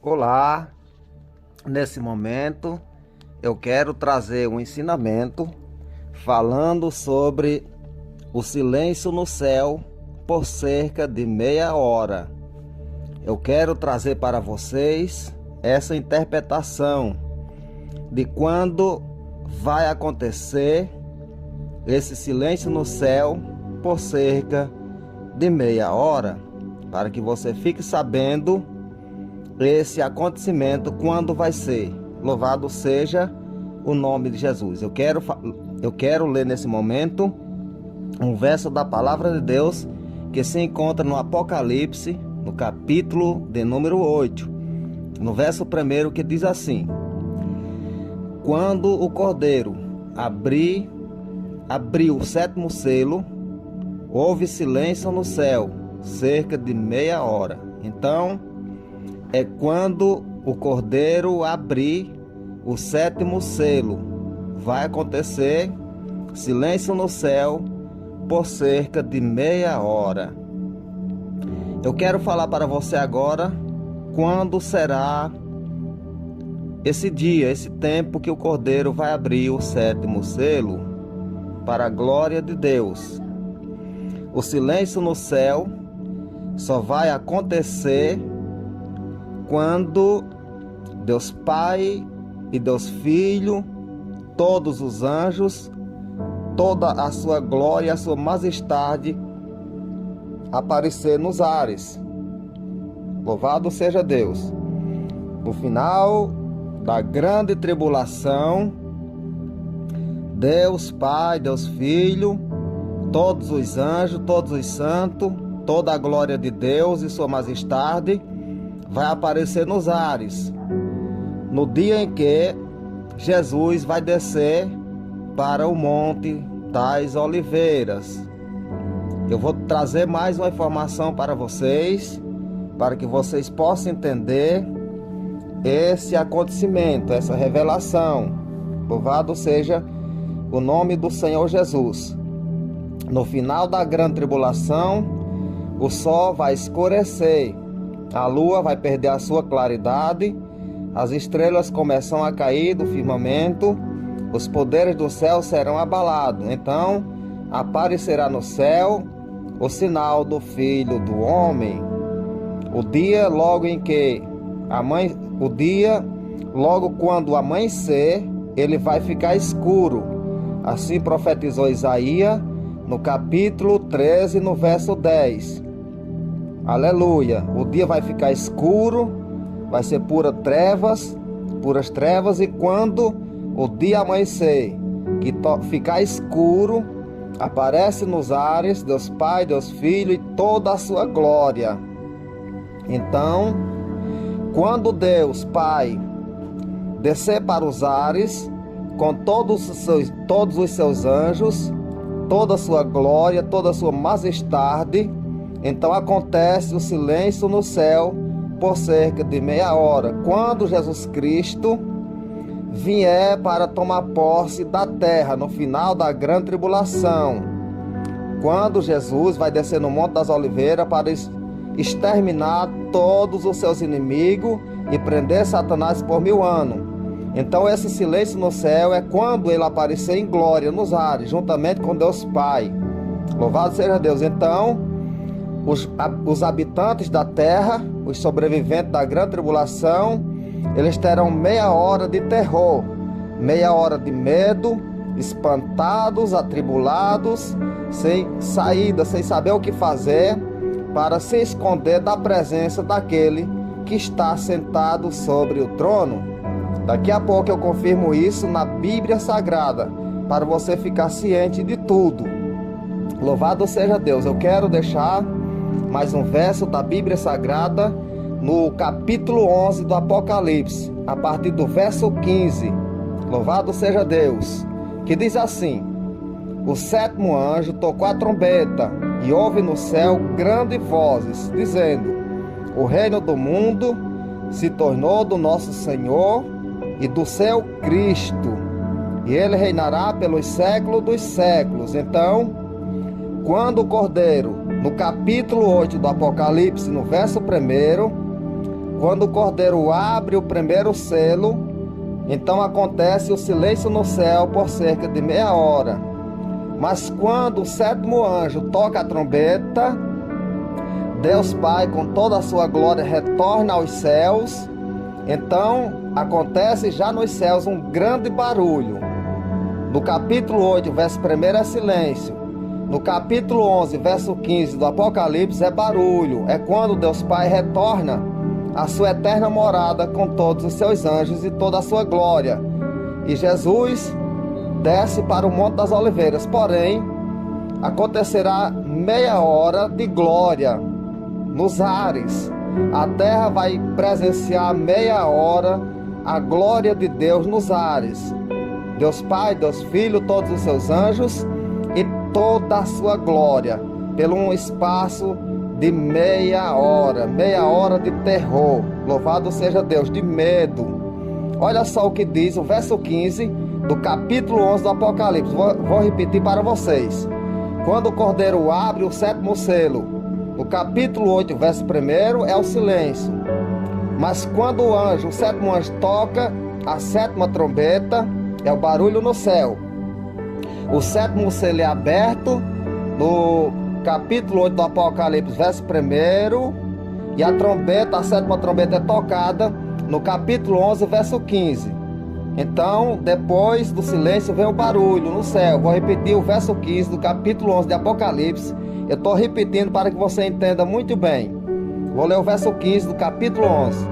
Olá, nesse momento eu quero trazer um ensinamento falando sobre o silêncio no céu por cerca de meia hora. Eu quero trazer para vocês essa interpretação de quando vai acontecer esse silêncio no céu por cerca de meia hora, para que você fique sabendo esse acontecimento quando vai ser. Louvado seja o nome de Jesus. Eu quero ler nesse momento um verso da palavra de Deus que se encontra no Apocalipse, no capítulo de número 8, no verso 1, que diz assim: quando o Cordeiro abriu o sétimo selo, houve silêncio no céu cerca de meia hora. Então é quando o Cordeiro abrir o sétimo selo, vai acontecer silêncio no céu por cerca de meia hora. Eu quero falar para você agora quando será esse dia, esse tempo que o Cordeiro vai abrir o sétimo selo, para a glória de Deus. O silêncio no céu só vai acontecer quando Deus Pai e Deus Filho, todos os anjos, toda a sua glória, a sua majestade aparecer nos ares. Louvado seja Deus. No final da grande tribulação, Deus Pai, Deus Filho, todos os anjos, todos os santos, toda a glória de Deus e sua majestade vai aparecer nos ares, no dia em que Jesus vai descer para o Monte das Oliveiras. Eu vou trazer mais uma informação para vocês, para que vocês possam entender esse acontecimento, essa revelação. Louvado seja o nome do Senhor Jesus. No final da grande tribulação, o sol vai escurecer, a lua vai perder a sua claridade, as estrelas começam a cair do firmamento, os poderes do céu serão abalados. Então aparecerá no céu o sinal do Filho do Homem. O dia logo quando amanhecer, ele vai ficar escuro. Assim profetizou Isaías no capítulo 13, no verso 10. Aleluia! O dia vai ficar escuro, vai ser puras trevas, e quando o dia amanhecer, que ficar escuro, aparece nos ares Deus Pai, Deus Filho e toda a sua glória. Então, quando Deus Pai descer para os ares, com todos os seus anjos, toda a sua glória, toda a sua majestade, então acontece o silêncio no céu por cerca de meia hora, quando Jesus Cristo vier para tomar posse da terra no final da grande tribulação, quando Jesus vai descer no Monte das Oliveiras para exterminar todos os seus inimigos e prender Satanás por 1000 anos. Então esse silêncio no céu é quando ele aparecer em glória nos ares, juntamente com Deus Pai. Louvado seja Deus. Então os habitantes da terra, os sobreviventes da grande tribulação, eles terão meia hora de terror, meia hora de medo, espantados, atribulados, sem saída, sem saber o que fazer, para se esconder da presença daquele que está sentado sobre o trono. Daqui a pouco eu confirmo isso na Bíblia Sagrada, para você ficar ciente de tudo. Louvado seja Deus. Eu quero deixar mais um verso da Bíblia Sagrada no capítulo 11 do Apocalipse, a partir do verso 15. Louvado seja Deus, que diz assim: o sétimo anjo tocou a trombeta e houve no céu grandes vozes, dizendo: o reino do mundo se tornou do nosso Senhor e do seu Cristo, e ele reinará pelos séculos dos séculos. Então, quando o Cordeiro, no capítulo 8 do Apocalipse, no verso 1, quando o cordeiro abre o primeiro selo, então acontece o silêncio no céu por cerca de meia hora. Mas quando o sétimo anjo toca a trombeta, Deus Pai com toda a sua glória retorna aos céus. Então acontece já nos céus um grande barulho. No capítulo 8, verso 1 é silêncio. No capítulo 11, verso 15 do Apocalipse é barulho. É quando Deus Pai retorna à sua eterna morada com todos os seus anjos e toda a sua glória. E Jesus desce para o Monte das Oliveiras. Porém, acontecerá meia hora de glória nos ares. A terra vai presenciar meia hora a glória de Deus nos ares. Deus Pai, Deus Filho, todos os seus anjos e toda a sua glória, pelo um espaço de meia hora de terror. Louvado seja Deus, de medo. Olha só o que diz o verso 15 do capítulo 11 do Apocalipse. Vou repetir para vocês. Quando o cordeiro abre o sétimo selo, no capítulo 8, verso 1 é o silêncio. Mas quando o sétimo anjo toca a sétima trombeta, é o barulho no céu. O sétimo selo é aberto no capítulo 8 do Apocalipse, verso 1, e a sétima trombeta é tocada no capítulo 11, verso 15. Então, depois do silêncio vem o barulho no céu. Vou repetir o verso 15 do capítulo 11 de Apocalipse. Eu estou repetindo para que você entenda muito bem. Vou ler o verso 15 do capítulo 11.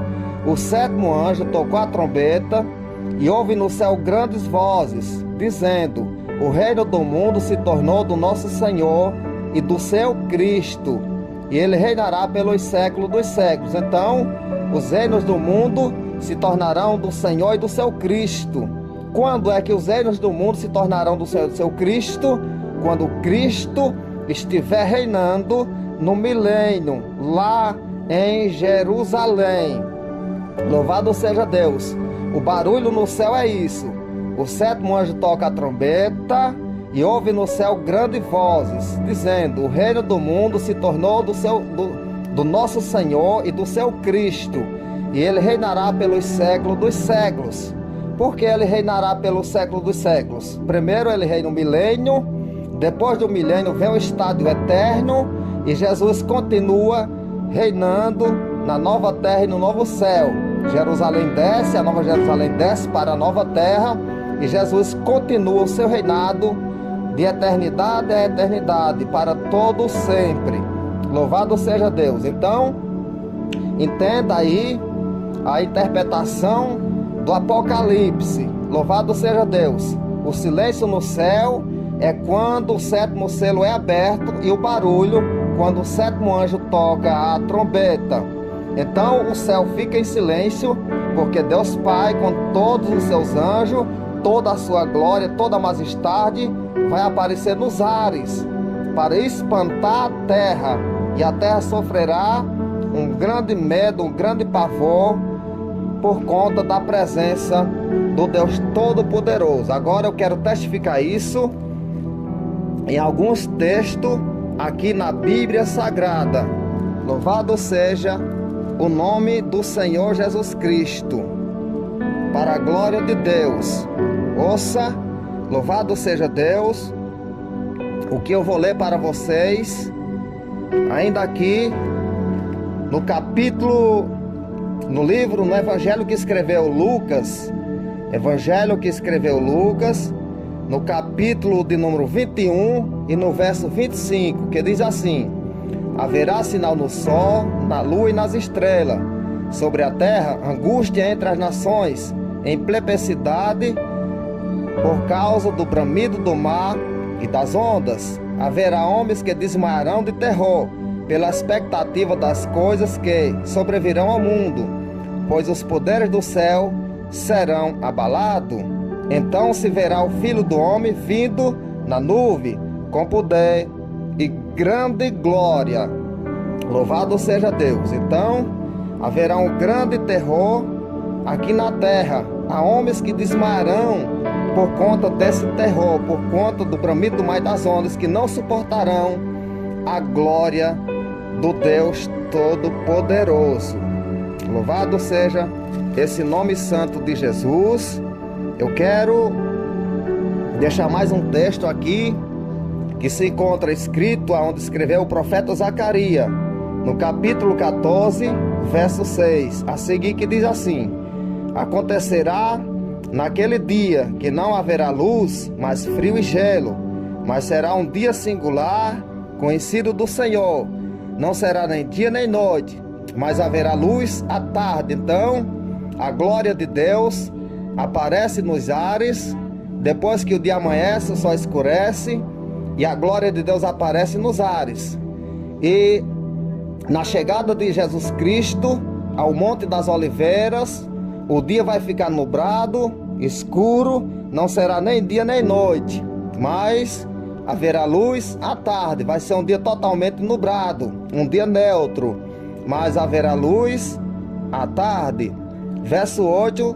O sétimo anjo tocou a trombeta e houve no céu grandes vozes, dizendo: o reino do mundo se tornou do nosso Senhor e do seu Cristo, e ele reinará pelos séculos dos séculos. Então, os reinos do mundo se tornarão do Senhor e do seu Cristo. Quando é que os reinos do mundo se tornarão do Senhor e do seu Cristo? Quando Cristo estiver reinando no milênio, lá em Jerusalém. Louvado seja Deus. O barulho no céu é isso. O sétimo anjo toca a trombeta e ouve no céu grandes vozes, dizendo: o reino do mundo se tornou do nosso Senhor e do seu Cristo, e ele reinará pelos séculos dos séculos. Por que ele reinará pelos séculos dos séculos? Primeiro ele reina no milênio, depois do milênio vem o estádio eterno, e Jesus continua reinando na nova terra e no novo céu. Jerusalém desce, a nova Jerusalém desce para a nova terra, e Jesus continua o seu reinado de eternidade a eternidade, para todo sempre. Louvado seja Deus. Então, entenda aí a interpretação do Apocalipse. Louvado seja Deus. O silêncio no céu é quando o sétimo selo é aberto, e o barulho quando o sétimo anjo toca a trombeta. Então o céu fica em silêncio, porque Deus Pai, com todos os seus anjos, toda a sua glória, toda a majestade, vai aparecer nos ares para espantar a terra, e a terra sofrerá um grande medo, um grande pavor, por conta da presença do Deus Todo-Poderoso. Agora eu quero testificar isso em alguns textos aqui na Bíblia Sagrada. Louvado seja o nome do Senhor Jesus Cristo, para a glória de Deus. Ouça, louvado seja Deus, o que eu vou ler para vocês, ainda aqui no Evangelho que escreveu Lucas, no capítulo de número 21 e no verso 25, que diz assim: haverá sinal no sol, na lua e nas estrelas, sobre a terra angústia entre as nações, em perplexidade por causa do bramido do mar e das ondas. Haverá homens que desmaiarão de terror pela expectativa das coisas que sobrevirão ao mundo, pois os poderes do céu serão abalados. Então se verá o Filho do Homem vindo na nuvem, com poder e grande glória. Louvado seja Deus. Então haverá um grande terror aqui na terra. Há homens que desmaiarão por conta desse terror, por conta do bramido do mar e das ondas, que não suportarão a glória do Deus Todo-Poderoso. Louvado seja esse nome santo de Jesus. Eu quero deixar mais um texto aqui que se encontra escrito aonde escreveu o profeta Zacarias, no capítulo 14, verso 6, a seguir, que diz assim: acontecerá naquele dia que não haverá luz, mas frio e gelo, mas será um dia singular, conhecido do Senhor. Não será nem dia nem noite, mas haverá luz à tarde. Então, a glória de Deus aparece nos ares. Depois que o dia amanhece, o sol escurece e a glória de Deus aparece nos ares. E na chegada de Jesus Cristo ao Monte das Oliveiras, o dia vai ficar nublado, escuro, não será nem dia nem noite, mas haverá luz à tarde. Vai ser um dia totalmente nublado, um dia neutro, mas haverá luz à tarde. Verso 8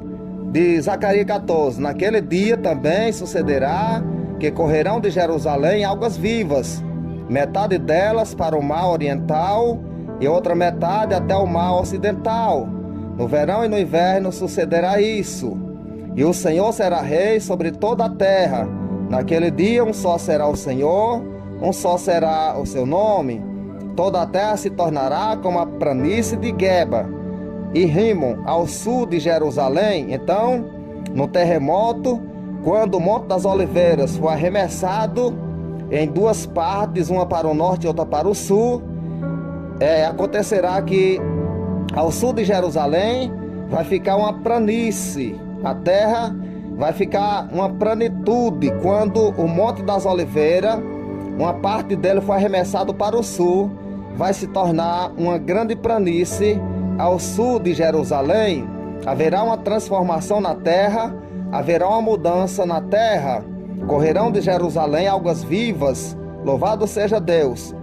de Zacarias 14: naquele dia também sucederá que correrão de Jerusalém águas vivas, metade delas para o mar oriental e outra metade até o mar ocidental. No verão e no inverno sucederá isso. E o Senhor será rei sobre toda a terra. Naquele dia um só será o Senhor, um só será o seu nome. Toda a terra se tornará como a planície de Geba e Rimon, ao sul de Jerusalém. Então, no terremoto, quando o Monte das Oliveiras for arremessado em duas partes, uma para o norte e outra para o sul, acontecerá que ao sul de Jerusalém vai ficar uma planície. A terra vai ficar uma planitude quando o Monte das Oliveiras, uma parte dele foi arremessado para o sul, vai se tornar uma grande planície ao sul de Jerusalém. Haverá uma transformação na terra, haverá uma mudança na terra. Correrão de Jerusalém águas vivas. Louvado seja Deus.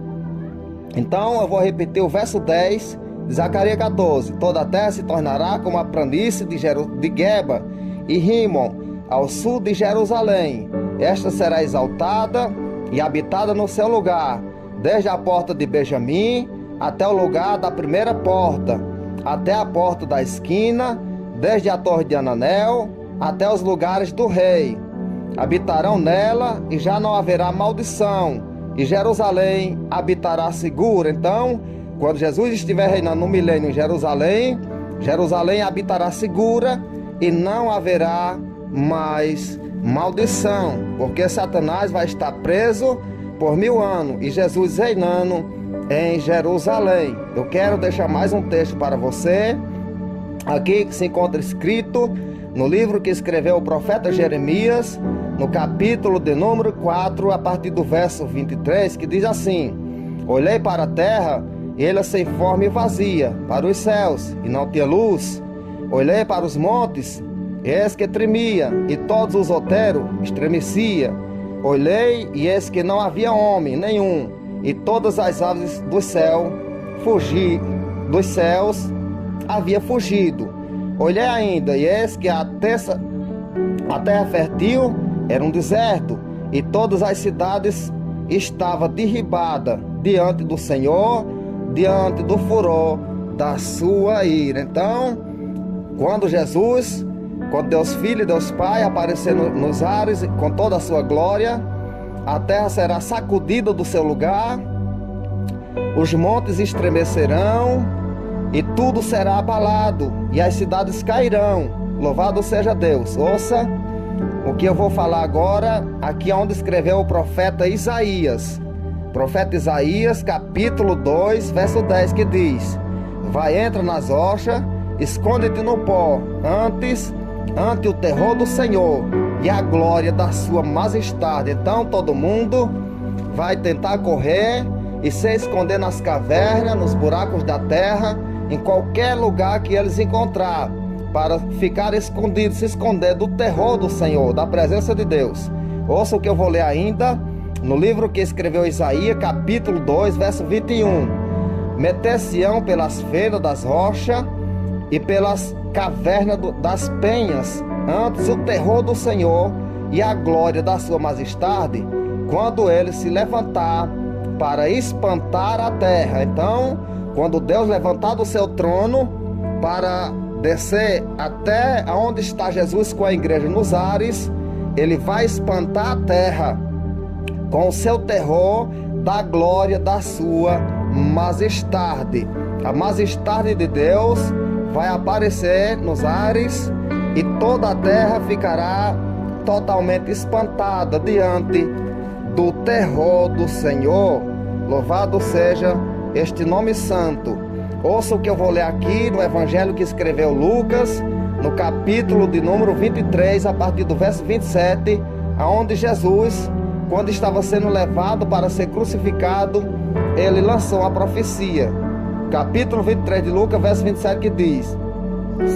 Então eu vou repetir o verso 10 de Zacarias 14: toda a terra se tornará como a planície de Geba e Rimon, ao sul de Jerusalém. Esta será exaltada e habitada no seu lugar, desde a porta de Benjamim até o lugar da primeira porta, até a porta da esquina, desde a torre de Ananel até os lugares do rei. Habitarão nela e já não haverá maldição, e Jerusalém habitará segura. Então, quando Jesus estiver reinando no milênio em Jerusalém, Jerusalém habitará segura e não haverá mais maldição, porque Satanás vai estar preso por 1000 anos e Jesus reinando em Jerusalém. Eu quero deixar mais um texto para você aqui, que se encontra escrito no livro que escreveu o profeta Jeremias, no capítulo de número 4, a partir do verso 23, que diz assim: olhei para a terra e ela sem forma e vazia, para os céus e não tinha luz. Olhei para os montes, e eis que tremia, e todos os outeiros estremecia. Olhei e eis que não havia homem nenhum, e todas as aves do céu dos céus havia fugido. Olhei ainda, e eis que a terra fértil era um deserto, e todas as cidades estavam derribadas diante do Senhor, diante do furor da sua ira. Então, quando Deus Filho e Deus Pai aparecer nos ares com toda a sua glória, a terra será sacudida do seu lugar, os montes estremecerão e tudo será abalado, e as cidades cairão. Louvado seja Deus. Ouça o que eu vou falar agora, aqui onde escreveu o profeta Isaías. Profeta Isaías, capítulo 2, verso 10, que diz: vai, entra nas rochas, esconde-te no pó, ante o terror do Senhor e a glória da sua majestade. Então todo mundo vai tentar correr e se esconder nas cavernas, nos buracos da terra, em qualquer lugar que eles encontrar, para ficar escondido, se esconder do terror do Senhor, da presença de Deus. Ouça o que eu vou ler ainda no livro que escreveu Isaías, capítulo 2, verso 21. Meter-se-ão pelas fendas das rochas e pelas cavernas das penhas, antes o terror do Senhor e a glória da sua majestade, quando ele se levantar para espantar a terra. Então, quando Deus levantar do seu trono para descer até onde está Jesus com a igreja nos ares. Ele vai espantar a terra com o seu terror da glória da sua majestade. A majestade de Deus vai aparecer nos ares e toda a terra ficará totalmente espantada diante do terror do Senhor. Louvado seja este nome santo. Ouça o que eu vou ler aqui no evangelho que escreveu Lucas, no capítulo de número 23, a partir do verso 27, aonde Jesus, quando estava sendo levado para ser crucificado, ele lançou uma profecia. Capítulo 23 de Lucas, verso 27, que diz: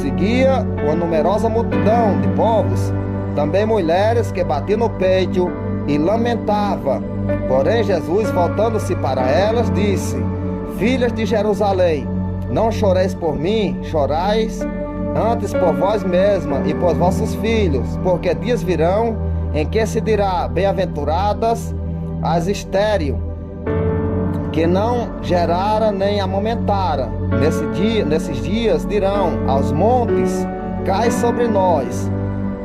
seguia uma numerosa multidão de povos, também mulheres que batiam no peito e lamentava. Porém Jesus, voltando-se para elas, disse: filhas de Jerusalém, não choreis por mim, chorais antes por vós mesma e por vossos filhos, porque dias virão em que se dirá: bem-aventuradas as estéreis, que não gerara nem amamentara. Nesses dias dirão aos montes: cai sobre nós,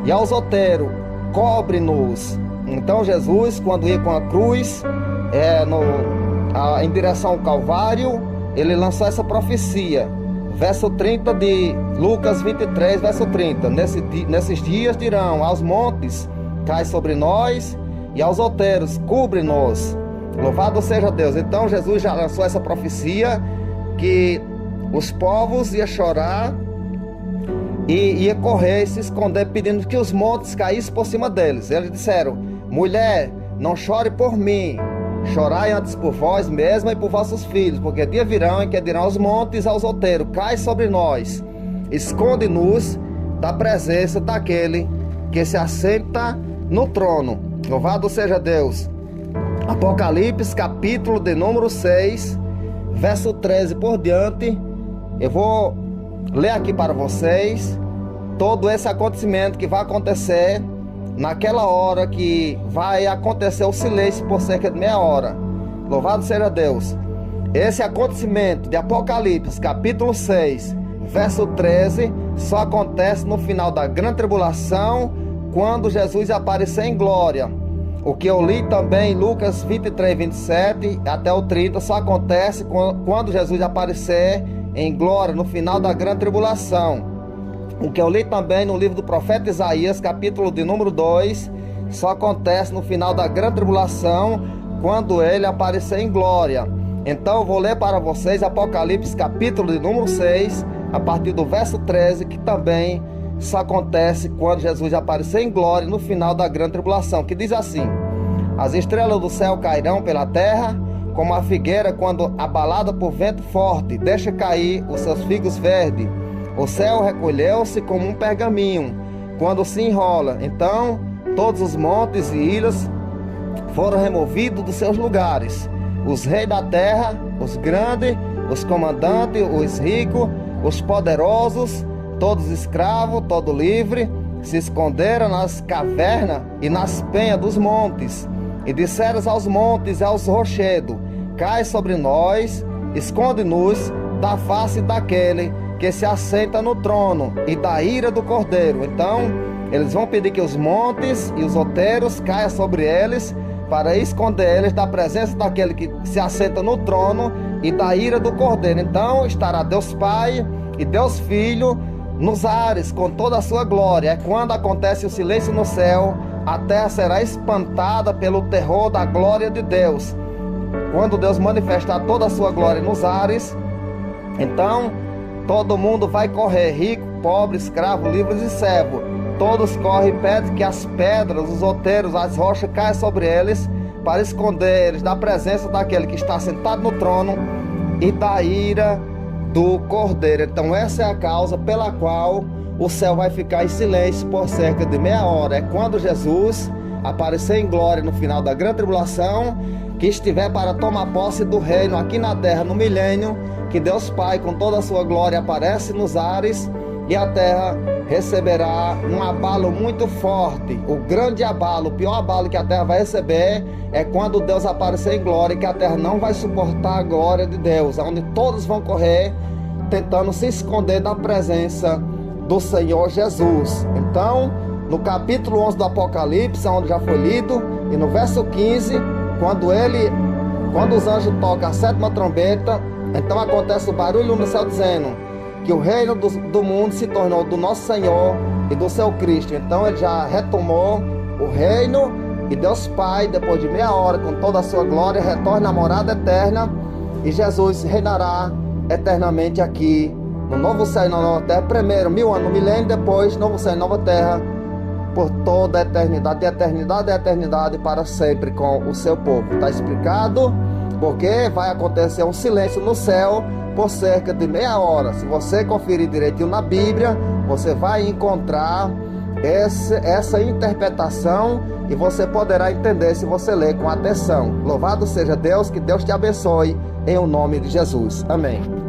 e aos outeiros: cobre-nos. Então Jesus, quando ia com a cruz em direção ao Calvário, ele lançou essa profecia. Verso 30 de Lucas 23, verso 30. Nesses dias dirão aos montes: cai sobre nós, e aos outeiros: cobre-nos. Louvado seja Deus. Então Jesus já lançou essa profecia que os povos iam chorar e ia correr e se esconder, pedindo que os montes caíssem por cima deles. Eles disseram: mulher, não chore por mim, chorai antes por vós mesma e por vossos filhos, porque dia virão em que dirão aos montes, aos outeiros: cai sobre nós, esconde-nos da presença daquele que se assenta no trono. Louvado seja Deus. Apocalipse, capítulo de número 6, verso 13 por diante. Eu vou ler aqui para vocês todo esse acontecimento que vai acontecer naquela hora, que vai acontecer o silêncio por cerca de meia hora. Louvado seja Deus. Esse acontecimento de Apocalipse, capítulo 6, verso 13, só acontece no final da grande tribulação, quando Jesus aparecer em glória. O que eu li também em Lucas 23, 27 até o 30, só acontece quando Jesus aparecer em glória no final da grande tribulação. O que eu li também no livro do profeta Isaías, capítulo de número 2, só acontece no final da grande tribulação, quando ele aparecer em glória. Então eu vou ler para vocês Apocalipse, capítulo de número 6, a partir do verso 13, que também só acontece quando Jesus aparecer em glória no final da grande tribulação, que diz assim: as estrelas do céu cairão pela terra, como a figueira quando abalada por vento forte deixa cair os seus figos verdes. O céu recolheu-se como um pergaminho quando se enrola. Então todos os montes e ilhas foram removidos dos seus lugares. Os reis da terra, os grandes, os comandantes, os ricos, os poderosos, todos escravos, todos livres, se esconderam nas cavernas e nas penhas dos montes, e disseram aos montes e aos rochedos: cai sobre nós, esconde-nos da face daquele que se assenta no trono e da ira do Cordeiro. Então eles vão pedir que os montes e os outeiros caiam sobre eles, para esconder eles da presença daquele que se assenta no trono e da ira do Cordeiro. Então estará Deus Pai e Deus Filho nos ares com toda a sua glória. É quando acontece o silêncio no céu, a terra será espantada pelo terror da glória de Deus. Quando Deus manifestar toda a sua glória nos ares, então todo mundo vai correr, rico, pobre, escravo, livres e servo. Todos correm e pedem que as pedras, os outeiros, as rochas caiam sobre eles, para esconder eles da presença daquele que está sentado no trono e da ira do Cordeiro. Então essa é a causa pela qual o céu vai ficar em silêncio por cerca de meia hora. É quando Jesus aparecer em glória no final da grande tribulação, que estiver para tomar posse do reino aqui na terra no milênio, que Deus Pai com toda a sua glória aparece nos ares, e a terra receberá um abalo muito forte. O grande abalo, o pior abalo que a terra vai receber é quando Deus aparecer em glória, que a terra não vai suportar a glória de Deus, onde todos vão correr, tentando se esconder da presença do Senhor Jesus. Então, no capítulo 11 do Apocalipse, onde já foi lido, e no verso 15, quando os anjos tocam a sétima trombeta, então acontece o barulho no céu dizendo que o reino do mundo se tornou do nosso Senhor e do seu Cristo. Então ele já retomou o reino, e Deus Pai, depois de meia hora, com toda a sua glória, retorna à morada eterna, e Jesus reinará eternamente aqui no novo céu e na nova terra, primeiro 1000 anos, milênio, depois novo céu e nova terra, por toda a eternidade, de eternidade a eternidade, para sempre com o seu povo. Está explicado? Porque vai acontecer um silêncio no céu por cerca de meia hora. Se você conferir direitinho na Bíblia, você vai encontrar essa interpretação, e você poderá entender se você ler com atenção. Louvado seja Deus, que Deus te abençoe, em o nome de Jesus. Amém.